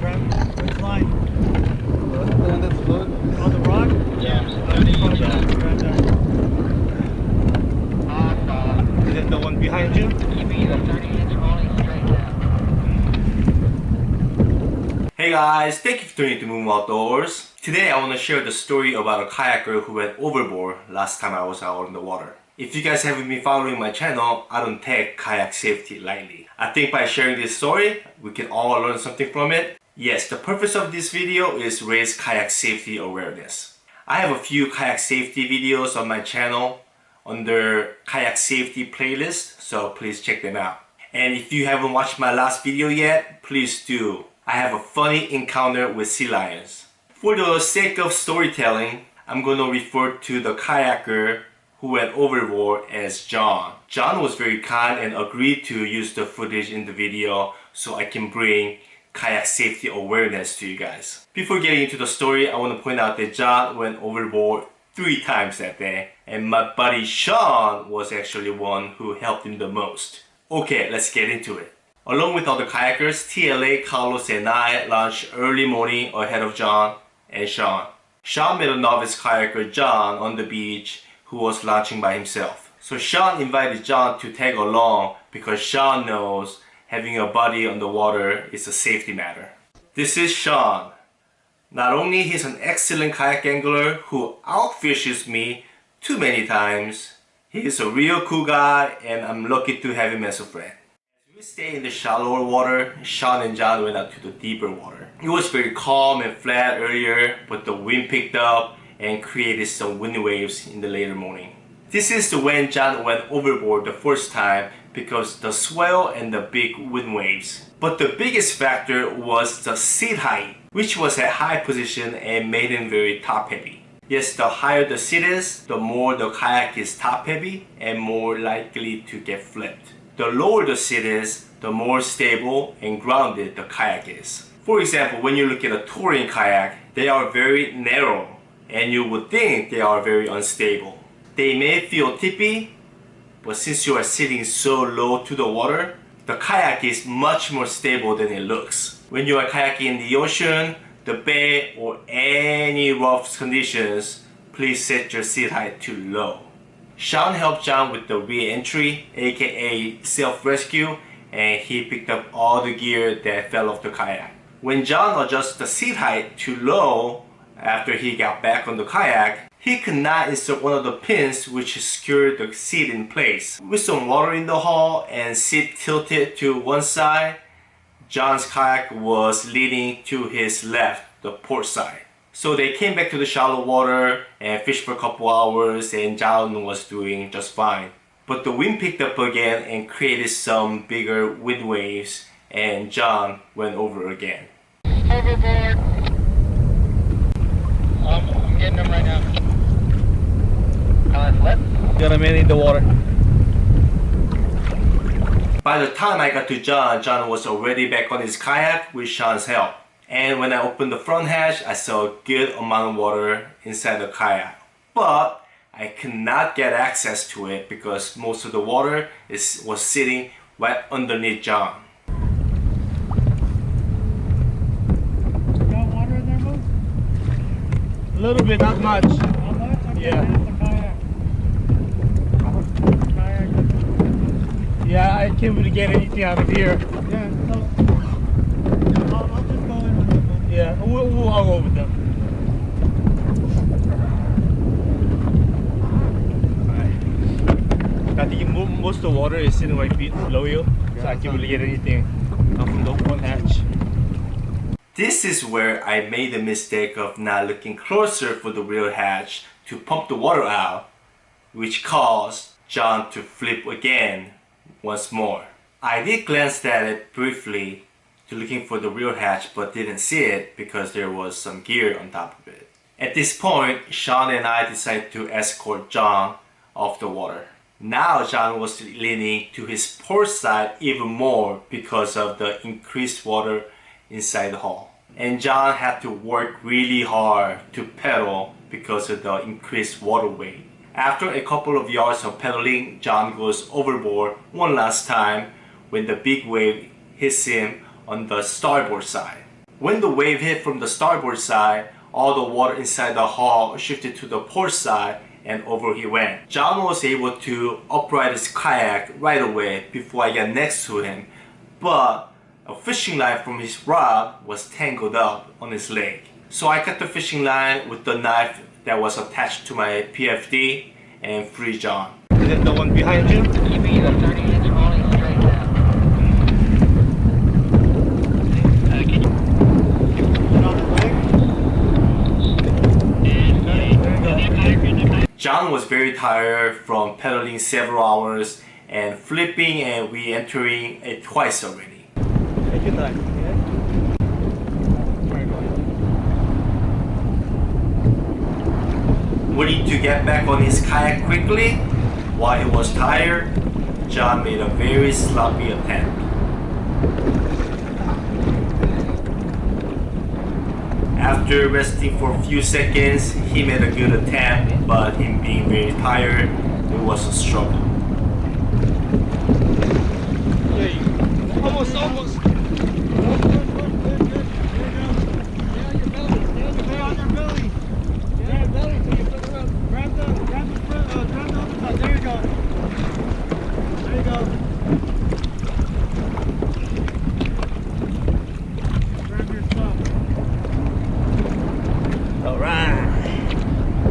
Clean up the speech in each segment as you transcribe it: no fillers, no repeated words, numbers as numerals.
Grab which line? The one that's floating. On the rock? Yeah, I'm starting to jump. Grab that. Is it the one behind you? Hey guys, thank you for tuning in to Moon Outdoors. Today I want to share the story about a kayaker who went overboard last time I was out on the water. If you guys haven't been following my channel, I don't take kayak safety lightly. I think by sharing this story, we can all learn something from it. Yes, the purpose of this video is raise kayak safety awareness. I have a few kayak safety videos on my channel under kayak safety playlist, so please check them out. And if you haven't watched my last video yet, please do. I have a funny encounter with sea lions. For the sake of storytelling, I'm gonna refer to the kayaker who went overboard as John. John was very kind and agreed to use the footage in the video so I can bring kayak safety awareness to you guys. Before getting into the story, I want to point out that John went overboard 3 times that day, and my buddy Sean was actually one who helped him the most. Okay, let's get into it. Along with other kayakers, TLA, Carlos, and I launched early morning ahead of John and Sean. Sean met a novice kayaker, John, on the beach who was launching by himself. So Sean invited John to tag along because Sean knows having a buddy on the water is a safety matter. This is Sean. Not only he's an excellent kayak angler who outfishes me too many times, he's a real cool guy and I'm lucky to have him as a friend. As we stay in the shallower water, Sean and John went out to the deeper water. It was very calm and flat earlier, but the wind picked up and created some wind waves in the later morning. This is when John went overboard the first time because the swell and the big wind waves. But the biggest factor was the seat height, which was at high position and made him very top heavy. Yes, the higher the seat is, the more the kayak is top heavy and more likely to get flipped. The lower the seat is, the more stable and grounded the kayak is. For example, when you look at a touring kayak, they are very narrow and you would think they are very unstable. They may feel tippy, but since you are sitting so low to the water, the kayak is much more stable than it looks. When you are kayaking in the ocean, the bay, or any rough conditions, please set your seat height too low. Sean helped John with the re-entry, aka self-rescue, and he picked up all the gear that fell off the kayak. When John adjusted the seat height too low, after he got back on the kayak, he could not insert one of the pins which secured the seat in place. With some water in the hull and seat tilted to one side, John's kayak was leaning to his left, the port side. So they came back to the shallow water and fished for a couple hours and John was doing just fine. But the wind picked up again and created some bigger wind waves and John went over again. Overboard. I'm getting them right now. Flip. Got a man in the water. By the time I got to John, John was already back on his kayak with Sean's help. And when I opened the front hatch, I saw a good amount of water inside the kayak. But I could not get access to it because most of the water was sitting right underneath John. Got water in there, Mo? A little bit, not much. Not much? Okay, Yeah. Yeah, I can't really get anything out of here. Yeah, so I'll just go in with them. Yeah, I'll go with them. Alright. I think most of the water is sitting right below you, so I can't really get anything from the one hatch. This is where I made the mistake of not looking closer for the rear hatch to pump the water out, which caused John to flip again once more. I did glance at it briefly to looking for the rear hatch but didn't see it because there was some gear on top of it. At this point, Sean and I decided to escort John off the water. Now John was leaning to his port side even more because of the increased water inside the hull. And John had to work really hard to pedal because of the increased water weight. After a couple of yards of pedaling, John goes overboard one last time when the big wave hits him on the starboard side. When the wave hit from the starboard side, all the water inside the hull shifted to the port side and over he went. John was able to upright his kayak right away before I got next to him, but a fishing line from his rod was tangled up on his leg. So I cut the fishing line with the knife that was attached to my PFD and free John. Is it the one behind you? Keeping you at 30 inch rolling straight down. John was very tired from pedaling several hours and flipping and re-entering it twice already. Take your time. Wanting to get back on his kayak quickly, while he was tired, John made a very sloppy attempt. After resting for a few seconds, he made a good attempt, but him being very tired, it was a struggle. Almost.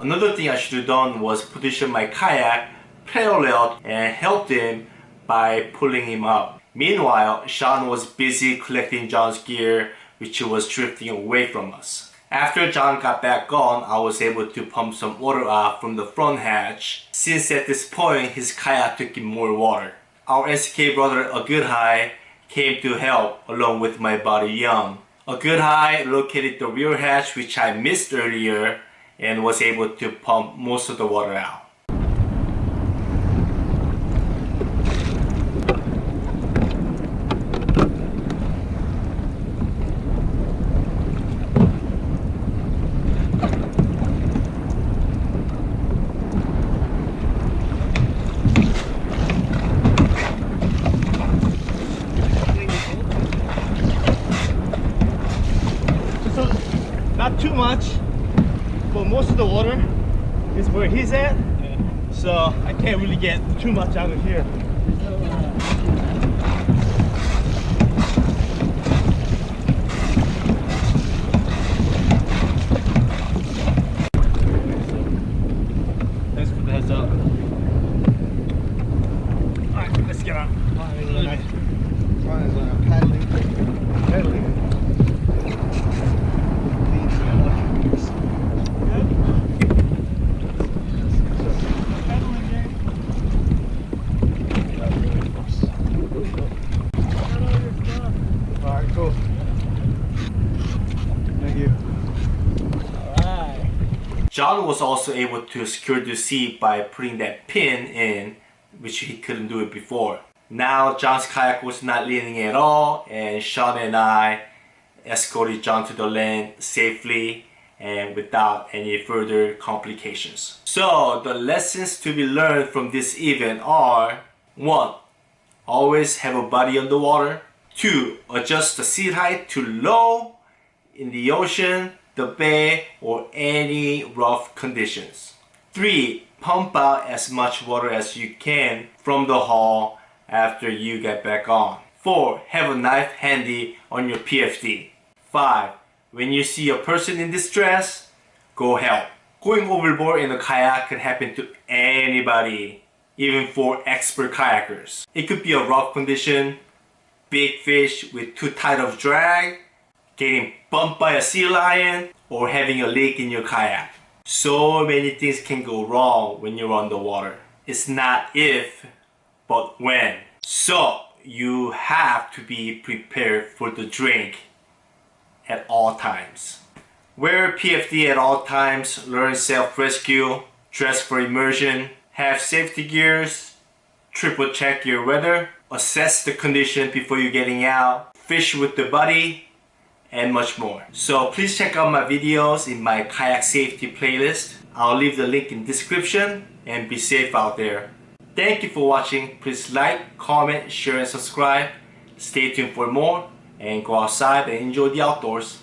Another thing I should have done was position my kayak parallel and helped him by pulling him up. Meanwhile, Sean was busy collecting John's gear, which was drifting away from us. After John got back on, I was able to pump some water out from the front hatch, since at this point his kayak took in more water. Our SK brother A Good High came to help along with my buddy Young. A Good High located the rear hatch, which I missed earlier, and was able to pump most of the water out. So, not too much, but most of the water is where he's at, so I can't really get too much out of here. Thanks for the heads up. Alright, let's get on. One is paddling. Alright, cool. Thank you. Alright. John was also able to secure the seat by putting that pin in, which he couldn't do it before. Now John's kayak was not leaning at all, and Sean and I escorted John to the land safely and without any further complications. So the lessons to be learned from this event are: 1. Always have a buddy on the water. 2. Adjust the seat height to low in the ocean, the bay, or any rough conditions. 3. Pump out as much water as you can from the hull after you get back on. 4. Have a knife handy on your PFD. 5. When you see a person in distress, go help. Going overboard in a kayak can happen to anybody, even for expert kayakers. It could be a rough condition, big fish with too tight of drag, getting bumped by a sea lion, or having a leak in your kayak. So many things can go wrong when you're on the water. It's not if, but when. So you have to be prepared for the drink at all times. Wear PFD at all times, learn self-rescue, dress for immersion, have safety gears, triple check your weather, assess the condition before you're getting out, fish with the buddy, and much more. So please check out my videos in my kayak safety playlist. I'll leave the link in description, and be safe out there. Thank you for watching. Please like, comment, share, and subscribe. Stay tuned for more, and go outside and enjoy the outdoors.